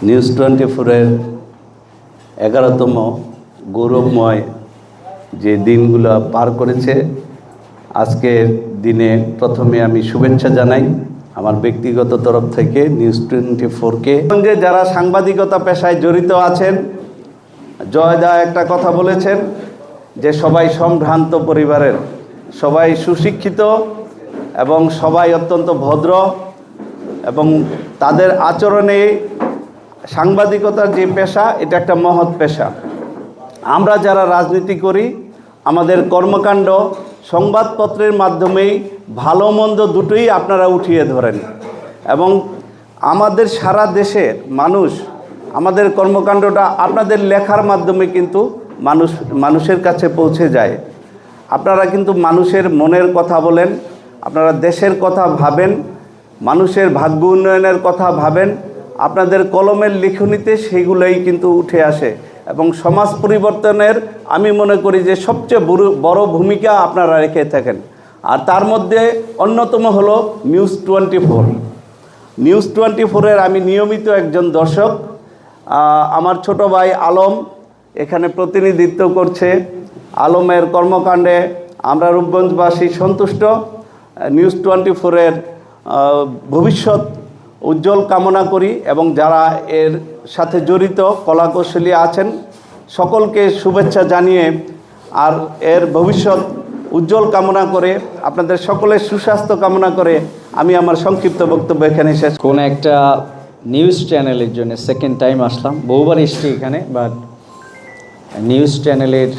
News 24-এর 11তম গৌরবময় যে দিনগুলো পার করেছে, আজকের দিনে প্রথমে আমি শুভেচ্ছা জানাই আমার ব্যক্তিগত তরফ থেকে নিউজ 24-কে। যারা সাংবাদিকতা পেশায় জড়িত আছেন, জয়দা একটা কথা বলেছেন যে সবাই সম্ভ্রান্ত পরিবারের, সবাই সুশিক্ষিত এবং সবাই অত্যন্ত ভদ্র এবং তাদের আচরণে সাংবাদিকতার যে পেশা, এটা একটা মহৎ পেশা। আমরা যারা রাজনীতি করি, আমাদের কর্মকাণ্ড সংবাদপত্রের মাধ্যমেই ভালো মন্দ দুটোই আপনারা উঠিয়ে ধরেন এবং আমাদের সারা দেশের মানুষ, আমাদের কর্মকাণ্ডটা আপনাদের লেখার মাধ্যমে কিন্তু মানুষের কাছে পৌঁছে যায়। আপনারা কিন্তু মানুষের মনের কথা বলেন, আপনারা দেশের কথা ভাবেন, মানুষের ভাগ্য উন্নয়নের কথা ভাবেন। আপনাদের কলমের লিখনিতে সেইগুলোই কিন্তু উঠে আসে এবং সমাজ পরিবর্তনের আমি মনে করি যে সবচেয়ে বড় ভূমিকা আপনারা রেখে থাকেন। আর তার মধ্যে অন্যতম হলো নিউজ 24। নিউজ 24-এর আমি নিয়মিত একজন দর্শক। আমার ছোট ভাই আলম এখানে প্রতিনিধিত্ব করছে। আলমের কর্মকাণ্ডে আমরা রূপগঞ্জবাসী সন্তুষ্ট। নিউজ 24-এর ভবিষ্যৎ উজ্জ্বল কামনা করি এবং যারা এর সাথে জড়িত কলাকৌশলী আছেন সকলকে শুভেচ্ছা জানিয়ে আর এর ভবিষ্যৎ উজ্জ্বল কামনা করে, আপনাদের সকলের সুস্বাস্থ্য কামনা করে আমি আমার সংক্ষিপ্ত বক্তব্য এখানে শেষ। কোন একটা নিউজ চ্যানেলের জন্য সেকেন্ড টাইম আসলাম, বহুবার এসছি এখানে, বাট নিউজ চ্যানেলের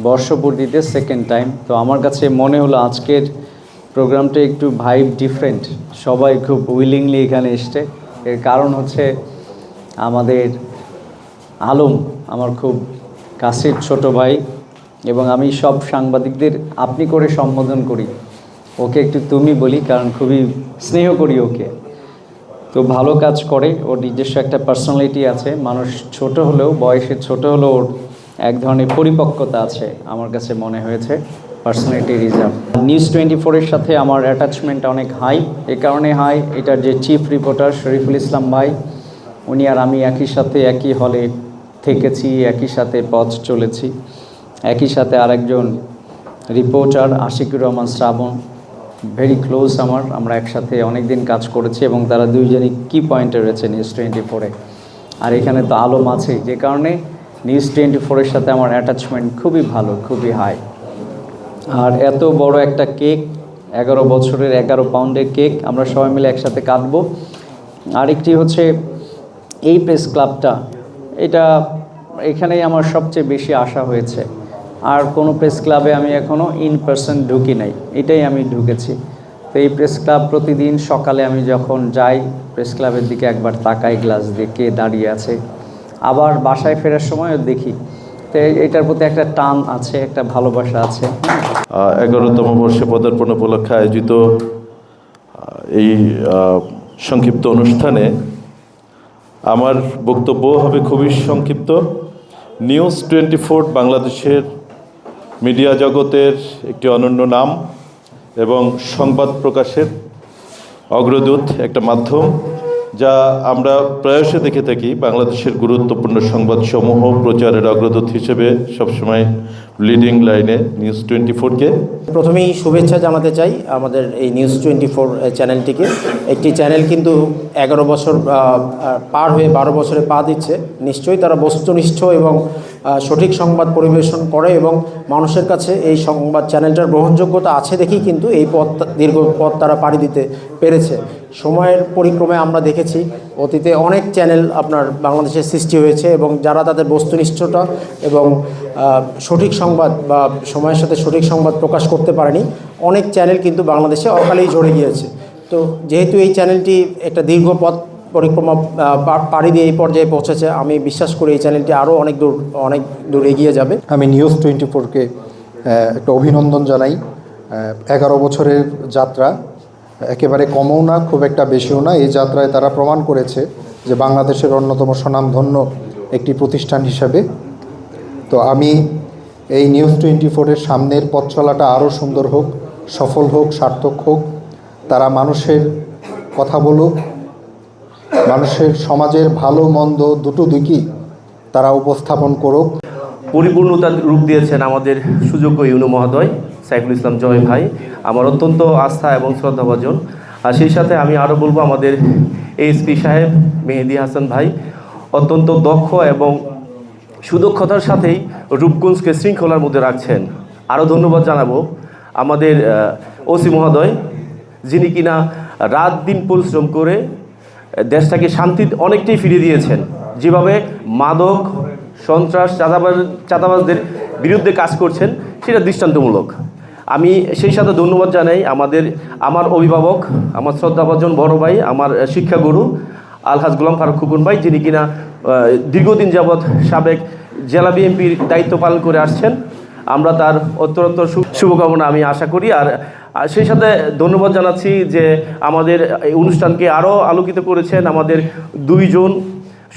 বর্ষপূর্তিতে সেকেন্ড টাইম। তো আমার কাছে মনে হলো আজকের প্রোগ্রামটা একটু ভাইব ডিফারেন্ট, সবাই খুব উইলিংলি এখানে এসছে। এর কারণ হচ্ছে আমাদের আলম আমার খুব কাছের ছোট ভাই এবং আমি সব সাংবাদিকদের আপনি করে সম্বোধন করি, ওকে একটু তুমি বলি কারণ খুবই স্নেহ করি ওকে। তো ভালো কাজ করে, ওর নিজস্ব একটা পার্সোনালিটি আছে। মানুষ ছোট হলেও, বয়সে ছোট হলেও ওর এক ধরনের পরিপক্কতা আছে আমার কাছে মনে হয়েছে, পার্সোনালিটি রিজার্ভ। নিউজ 24-এর সাথে আমার অ্যাটাচমেন্ট অনেক হাই। এ কারণে হাই, এটার যে চিফ রিপোর্টার শরীফুল ইসলাম ভাই, উনি আর আমি একই সাথে একই হলে থেকেছি, একই সাথে পথ চলেছি। একই সাথে আরেকজন রিপোর্টার আশিকুর রহমান শ্রাবণ, ভেরি ক্লোজ আমরা একসাথে অনেক দিন কাজ করেছি এবং তারা দুইজনই কি পয়েন্টে রয়েছে নিউজ 24-এ। আর এখানে তো আলম আছে, যে কারণে নিউজ 24-এর সাথে আমার অ্যাটাচমেন্ট খুবই ভালো, খুবই হাই। আর এত বড় একটা কেক, 11 বছরের 11 পাউন্ডের কেক আমরা সবাই মিলে একসাথে কাটবো। আরেকটি হচ্ছে এই প্রেস ক্লাবটা, এটা এখানেই আমার সবচেয়ে বেশি আশা হয়েছে। আর কোনো প্রেস ক্লাবে আমি এখনও ইন পার্সন ঢুকি নাই, এটাই আমি ঢুকেছি। তো এই প্রেস ক্লাব প্রতিদিন সকালে আমি যখন যাই প্রেস ক্লাবের দিকে একবার তাকাই, গ্লাস দিয়ে কে দাঁড়িয়ে আছে, আবার বাসায় ফেরার সময়ও দেখি। তো এটার প্রতি একটা টান আছে, একটা ভালোবাসা আছে। 11তম বর্ষে পদার্পণ উপলক্ষে আয়োজিত এই সংক্ষিপ্ত অনুষ্ঠানে আমার বক্তব্য হবে খুবই সংক্ষিপ্ত। নিউজ 24 বাংলাদেশের মিডিয়া জগতের একটি অনন্য নাম এবং সংবাদ প্রকাশের অগ্রদূত, একটা মাধ্যম যা আমরা প্রায়শই দেখে থাকি বাংলাদেশের গুরুত্বপূর্ণ সংবাদসমূহ প্রচারের অগ্রদূত হিসেবে সবসময় লিডিং লাইনে নিউজ 24-কে। প্রথমেই শুভেচ্ছা জানাতে চাই আমাদের এই নিউজ 24 চ্যানেলটিকে। একটি চ্যানেল কিন্তু 11 বছর পার হয়ে 12 বছরে পা দিচ্ছে। নিশ্চয়ই তারা বস্তুনিষ্ঠ এবং সঠিক সংবাদ পরিবেশন করে এবং মানুষের কাছে এই সংবাদ চ্যানেলটার গ্রহণযোগ্যতা আছে দেখেই কিন্তু এই দীর্ঘ পথ তারা পাড়ি দিতে পেরেছে। সময়ের পরিক্রমে আমরা দেখেছি অতীতে অনেক চ্যানেল আপনার বাংলাদেশের সৃষ্টি হয়েছে এবং যারা তাদের বস্তুনিষ্ঠতা এবং সঠিক সংবাদ বা সময়ের সাথে সঠিক সংবাদ প্রকাশ করতে পারেনি, অনেক চ্যানেল কিন্তু বাংলাদেশে অকালেই ঝরে গিয়েছে। তো যেহেতু এই চ্যানেলটি একটা দীর্ঘ পথ পরিক্রমা পাড়ি দিয়ে এই পর্যায়ে পৌঁছেছে, আমি বিশ্বাস করি এই চ্যানেলটি আরও অনেক দূর এগিয়ে যাবে। আমি নিউজ 24-কে একটা অভিনন্দন জানাই। 11 বছরের যাত্রা একেবারে কমও না, খুব একটা বেশিও না। এই যাত্রায় তারা প্রমাণ করেছে যে বাংলাদেশের অন্যতম স্বনামধন্য একটি প্রতিষ্ঠান হিসাবে। তো আমি এই নিউজ 24-এর সামনের পথ চলাটা আরও সুন্দর হোক, সফল হোক, সার্থক হোক। তারা মানুষের কথা বলুক, মানুষের সমাজের ভালো মন্দ দুটো দিকই তারা উপস্থাপন করুক। পরিপূর্ণতার রূপ দিয়েছেন আমাদের সুযোগ্য ইউনু মহোদয় সাইফুল ইসলাম জয় ভাই, আমার অত্যন্ত আস্থা এবং শ্রদ্ধাভাজন। আর সেই সাথে আমি আরও বলবো আমাদের এএসপি সাহেব মেহেদি হাসান ভাই অত্যন্ত দক্ষ এবং সুদক্ষতার সাথেই রূপগঞ্জকে শৃঙ্খলার মধ্যে রাখছেন। আরও ধন্যবাদ জানাবো আমাদের ওসি মহোদয়, যিনি কিনা রাত দিন পরিশ্রম করে দেশটাকে শান্তি অনেকটাই ফিরিয়ে দিয়েছেন। যেভাবে মাদক, সন্ত্রাস, চাঁদাবাজদের বিরুদ্ধে কাজ করছেন সেটা দৃষ্টান্তমূলক। আমি সেই সাথে ধন্যবাদ জানাই আমার অভিভাবক, আমার শ্রদ্ধাভাজন বড় ভাই, আমার শিক্ষাগুরু আলহাজ গোলাম ফারুক খোকন ভাই, যিনি কিনা দীর্ঘদিন যাবৎ সাবেক জেলা বিএনপির দায়িত্ব পালন করে আসছেন। আমরা তার উত্তরোত্তর শুভকামনা আমি আশা করি। আর সেই সাথে ধন্যবাদ জানাচ্ছি যে আমাদের এই অনুষ্ঠানকে আরও আলোকিত করেছেন আমাদের দুইজন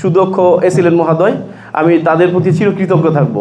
সুদক্ষ এসিলেন মহোদয়। আমি তাদের প্রতি চিরকৃতজ্ঞ থাকব।